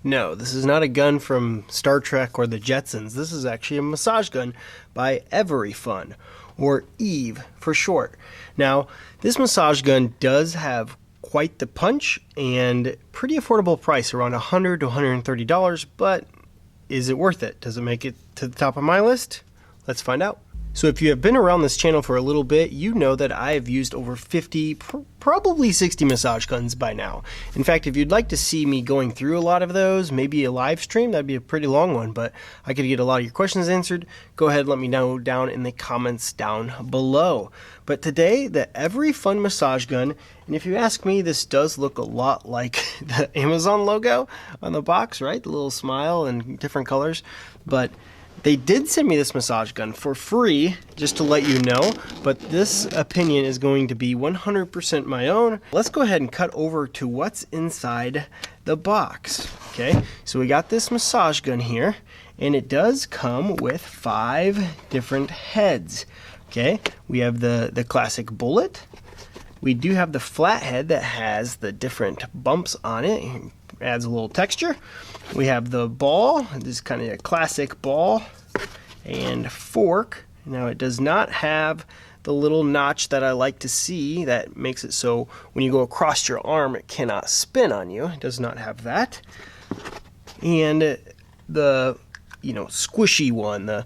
No, this is not a gun from Star Trek or the Jetsons. This is actually a massage gun by Everyfun, or Eve for short. Now, this massage gun does have quite the punch and pretty affordable price, around $100 to $130, but is it worth it? Does it make it to the top of my list? Let's find out. So if you have been around this channel for a little bit, you know that I have used over 50, probably 60 massage guns by now. In fact, if you'd like to see me going through a lot of those, maybe a live stream, that'd be a pretty long one, but I could get a lot of your questions answered. Go ahead and let me know down in the comments down below. But today, the Everyfun massage gun, and if you ask me, this does look a lot like the Amazon logo on the box, right? The little smile and different colors, but they did send me this massage gun for free, just to let you know, but this opinion is going to be 100% my own. Let's go ahead and cut over to what's inside the box. Okay, so we got this massage gun here, and it does come with 5 different heads. Okay, we have the classic bullet. We do have the flat head that has the different bumps on it. Adds a little texture. We have the ball. This is kind of a classic ball and fork. Now it does not have the little notch that I like to see that makes it so when you go across your arm it cannot spin on you. It does not have that. And the squishy one.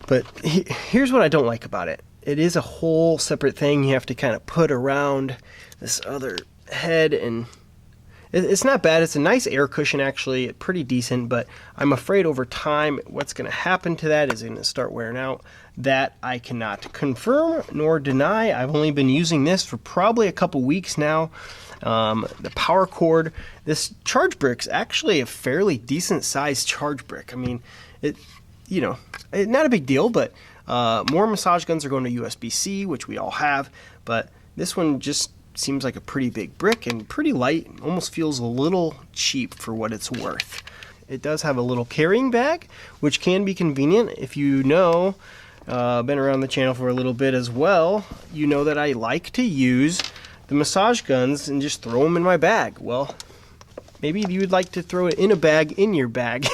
But here's what I don't like about it. It is a whole separate thing you have to kind of put around this other head, and it's not bad. It's a nice air cushion, actually, pretty decent, but I'm afraid over time what's going to happen to that is going to start wearing out. That I cannot confirm nor deny. I've only been using this for probably a couple weeks now. The power cord, this charge brick's actually a fairly decent sized charge brick. I mean, not a big deal, but more massage guns are going to USB-C, which we all have, but this one just seems like a pretty big brick and pretty light. Almost feels a little cheap for what it's worth. It does have a little carrying bag, which can be convenient. If you know, been around the channel for a little bit as well, you know that I like to use the massage guns and just throw them in my bag. Well, maybe you would like to throw it in a bag in your bag.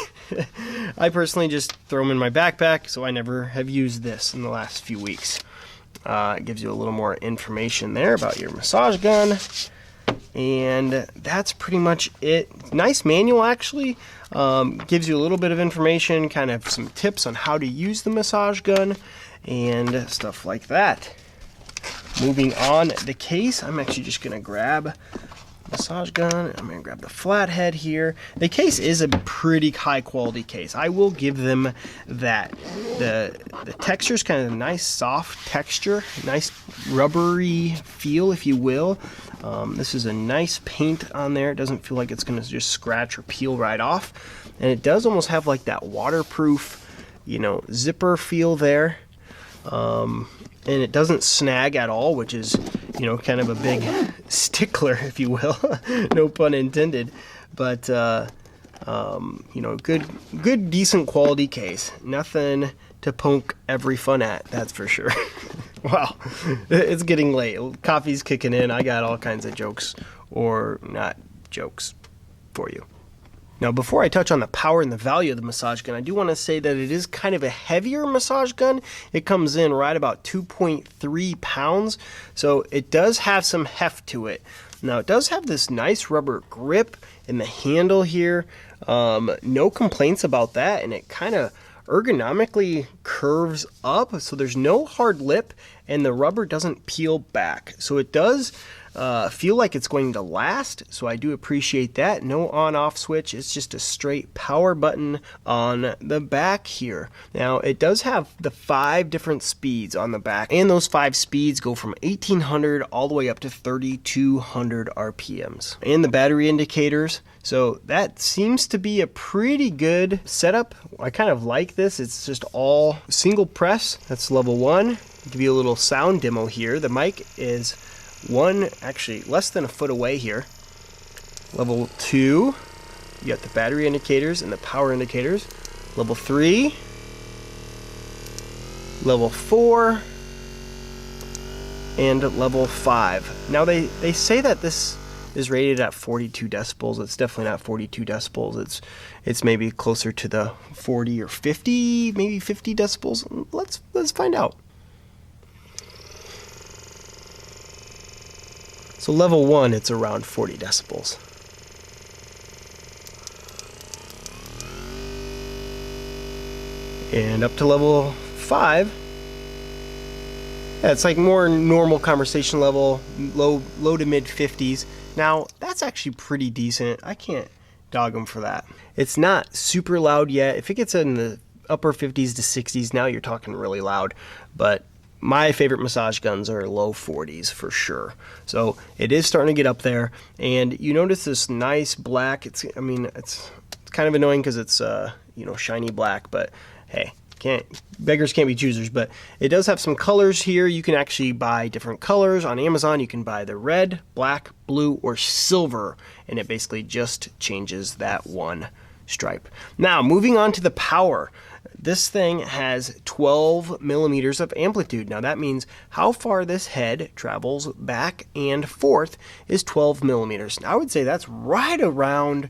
I personally just throw them in my backpack, so I never have used this in the last few weeks. It gives you a little more information there about your massage gun, and that's pretty much it. Nice manual, actually. Gives you a little bit of information, kind of some tips on how to use the massage gun and stuff like that. Moving on, the case, I'm actually just going to grab massage gun. I'm going to grab the flathead here. The case is a pretty high quality case. I will give them that. The texture is kind of a nice soft texture, nice rubbery feel, if you will. This is a nice paint on there. It doesn't feel like it's going to just scratch or peel right off. And it does almost have like that waterproof, zipper feel there. And it doesn't snag at all, which is, kind of a big stickler, if you will. No pun intended. But, good, decent quality case. Nothing to poke Everyfun at, that's for sure. Wow, it's getting late. Coffee's kicking in. I got all kinds of jokes, or not jokes, for you. Now, before I touch on the power and the value of the massage gun, I do want to say that it is kind of a heavier massage gun. It comes in right about 2.3 pounds, so it does have some heft to it. Now, it does have this nice rubber grip in the handle here. No complaints about that, and it kind of ergonomically curves up, so there's no hard lip, and the rubber doesn't peel back. So it does feel like it's going to last, so I do appreciate that. No on-off switch, it's just a straight power button on the back here. Now, it does have the 5 different speeds on the back, and those 5 speeds go from 1800 all the way up to 3200 RPMs. And the battery indicators, so that seems to be a pretty good setup. I kind of like this. It's just all single press. That's level 1. I'll give you a little sound demo here. The mic is actually less than a foot away here. Level 2, you got the battery indicators and the power indicators. Level 3, level 4, and level 5. Now they say that this is rated at 42 decibels. It's definitely not 42 decibels. It's maybe closer to the 40 or 50, maybe 50 decibels. Let's find out. So level 1, it's around 40 decibels. And up to level 5, yeah, it's like more normal conversation level, low to mid 50s. Now, that's actually pretty decent. I can't dog them for that. It's not super loud yet. If it gets in the upper 50s to 60s, now you're talking really loud. But my favorite massage guns are low 40s for sure. So it is starting to get up there. And you notice this nice black. It's kind of annoying because it's shiny black, but hey, beggars can't be choosers. But it does have some colors here. You can actually buy different colors on Amazon. You can buy the red, black, blue, or silver, and it basically just changes that one stripe. Now, moving on to the power. This thing has 12 millimeters of amplitude. Now that means how far this head travels back and forth is 12 millimeters. Now, I would say that's right around,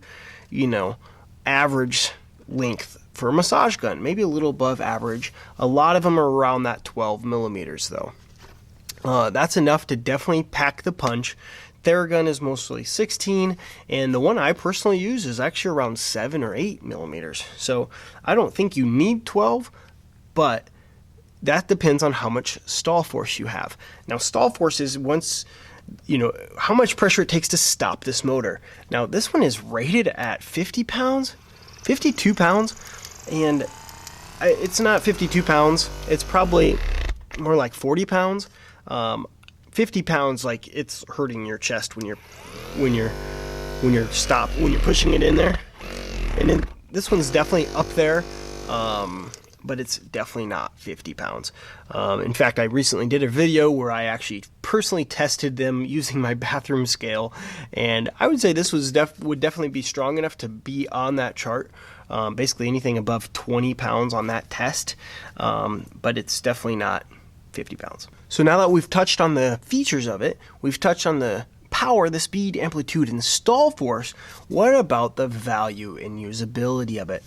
average length for a massage gun, maybe a little above average. A lot of them are around that 12 millimeters though. That's enough to definitely pack the punch. Theragun is mostly 16, and the one I personally use is actually around 7 or 8 millimeters. So I don't think you need 12, but that depends on how much stall force you have. Now, stall force is how much pressure it takes to stop this motor. Now, this one is rated at 50 pounds, 52 pounds, and it's not 52 pounds. It's probably more like 40 pounds. 50 pounds, like it's hurting your chest when you're pushing it in there. And then this one's definitely up there, but it's definitely not 50 pounds. In fact, I recently did a video where I actually personally tested them using my bathroom scale, and I would say this would definitely be strong enough to be on that chart. Basically anything above 20 pounds on that test, but it's definitely not 50 pounds. So now that we've touched on the features of it, we've touched on the power, the speed, amplitude, and stall force, what about the value and usability of it?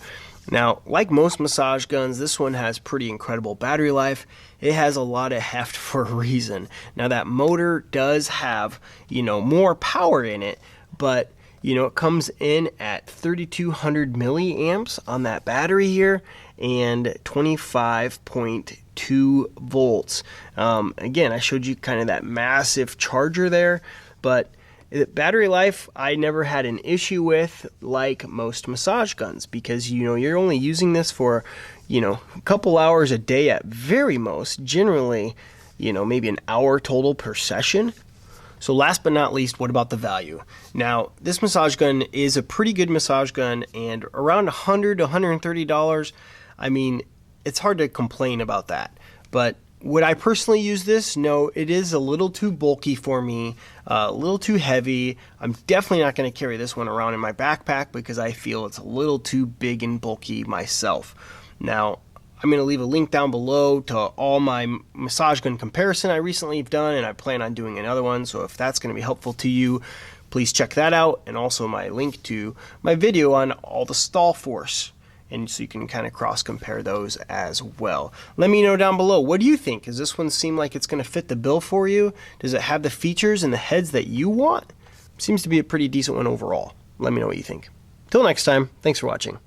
Now, like most massage guns, this one has pretty incredible battery life. It has a lot of heft for a reason. Now, that motor does have, more power in it, but it comes in at 3,200 milliamps on that battery here and 25.2 volts. Again, I showed you kind of that massive charger there, but battery life I never had an issue with like most massage guns, because you're only using this for a couple hours a day at very most, generally maybe an hour total per session. So last but not least, what about the value? Now, this massage gun is a pretty good massage gun, and around $100 to $130, it's hard to complain about that. But would I personally use this? No, it is a little too bulky for me, a little too heavy. I'm definitely not going to carry this one around in my backpack because I feel it's a little too big and bulky myself. Now, I'm going to leave a link down below to all my massage gun comparison I recently have done, and I plan on doing another one. So if that's going to be helpful to you, please check that out, and also my link to my video on all the stall force, and so you can kind of cross compare those as well. Let me know down below, what do you think? Does this one seem like it's going to fit the bill for you? Does it have the features and the heads that you want? Seems to be a pretty decent one overall. Let me know what you think. Till next time, thanks for watching.